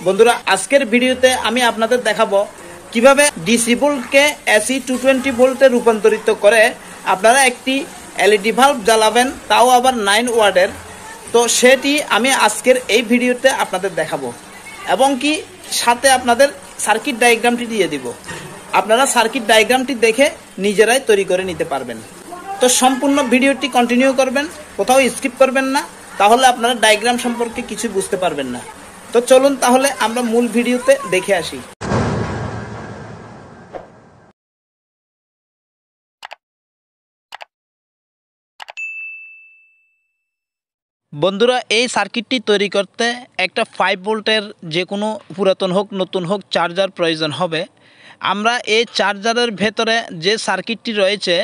বন্ধুরা আজকের ভিডিওতে আমি আপনাদের দেখাবো কিভাবে ডিসি ভোল্টকে এসি 220 ভোল্টে রূপান্তরিত করে আপনারা একটি এলইডি বাল্ব জ্বালাবেন, তাও আবার 9 ওয়াটের। তো সেটি আমি আজকের এই ভিডিওতে আপনাদের দেখাবো এবং কি সাথে আপনাদের সার্কিট ডায়াগ্রামটি দিয়ে দিব। আপনারা সার্কিট ডায়াগ্রামটি দেখে নিজেরাই তৈরি করে নিতে পারবেন। তো সম্পূর্ণ ভিডিওটি কন্টিনিউ করবেন, কোথাও স্কিপ করবেন না, তাহলে আপনারা ডায়াগ্রাম সম্পর্কে কিছু বুঝতে পারবেন না। তো চলুন তাহলে আমরা মূল ভিডিওতে দেখে আসি। বন্ধুরা এই সার্কিটটি তৈরি করতে একটা 5 ভোল্টের যে কোনো পুরাতন হোক নতুন হোক চার্জার প্রয়োজন হবে। আমরা এই চার্জারের ভেতরে যে সার্কিটটি রয়েছে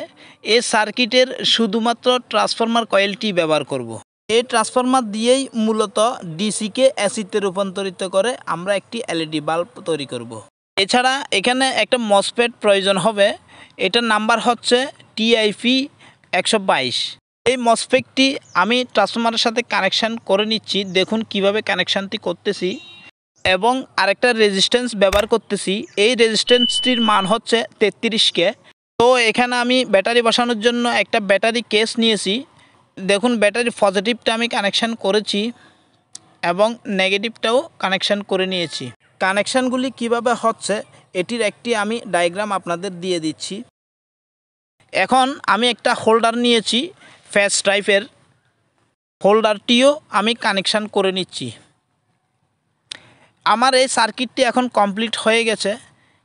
এই সার্কিটের শুধুমাত্র ট্রান্সফরমার কয়েলটি ব্যবহার করব। এই ট্রান্সফরমার দিয়েই মূলত ডিসিকে এসিতে রূপান্তরিত করে আমরা একটি এলইডি বাল্ব তৈরি করব। এছাড়া এখানে একটা মসফেট প্রয়োজন হবে, এটার নাম্বার হচ্ছে TIP 122। এই মসফেটটি আমি ট্রান্সফরমারের সাথে কানেকশান করে নিচ্ছি, দেখুন কিভাবে কানেকশানটি করতেছি এবং আরেকটা রেজিস্ট্যান্স ব্যবহার করতেছি। এই রেজিস্ট্যান্সটির মান হচ্ছে 33K। তো এখানে আমি ব্যাটারি বসানোর জন্য একটা ব্যাটারি কেস নিয়েছি। দেখুন ব্যাটারি পজিটিভটা আমি কানেকশান করেছি এবং নেগেটিভটাও কানেকশান করে নিয়েছি। কানেকশানগুলি কিভাবে হচ্ছে এটির একটি আমি ডায়াগ্রাম আপনাদের দিয়ে দিচ্ছি। এখন আমি একটা হোল্ডার নিয়েছি, ফ্যাস টাইপের হোল্ডারটিও আমি কানেকশান করে নিচ্ছি। আমার এই সার্কিটটি এখন কমপ্লিট হয়ে গেছে।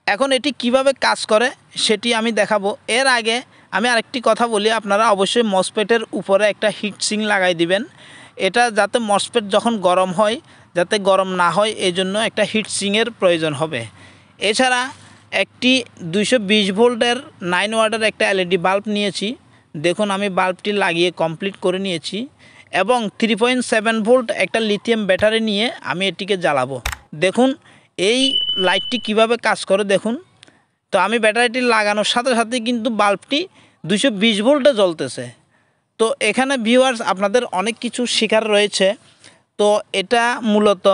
এখন এটি কিভাবে কাজ করে সেটি আমি দেখাবো। এর আগে আমি আরেকটি কথা বলি, আপনারা অবশ্যই মসফেটের উপরে একটা হিট সিং লাগাই দিবেন। এটা যাতে মসফেট যখন গরম হয় যাতে গরম না হয় এই জন্য একটা হিট সিংয়ের প্রয়োজন হবে। এছাড়া একটি 220 ভোল্টের 9 ওয়াটের একটা এলইডি বাল্ব নিয়েছি। দেখুন আমি বাল্বটি লাগিয়ে কমপ্লিট করে নিয়েছি এবং 3.7 ভোল্ট একটা লিথিয়াম ব্যাটারি নিয়ে আমি এটিকে জ্বালাবো। দেখুন এই লাইটটি কিভাবে কাজ করে দেখুন। তো আমি ব্যাটারিটি লাগানোর সাথে সাথে কিন্তু বাল্বটি 220 ভোল্টে জ্বলতেছে। তো এখানে ভিউয়ার্স আপনাদের অনেক কিছু শেখার রয়েছে। তো এটা মূলত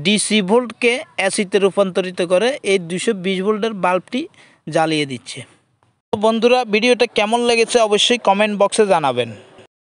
ডিসি ভোল্টকে এসিতে রূপান্তরিত করে এই 220 ভোল্টের বাল্বটি জ্বালিয়ে দিচ্ছে। তো বন্ধুরা ভিডিওটা কেমন লেগেছে অবশ্যই কমেন্ট বক্সে জানাবেন।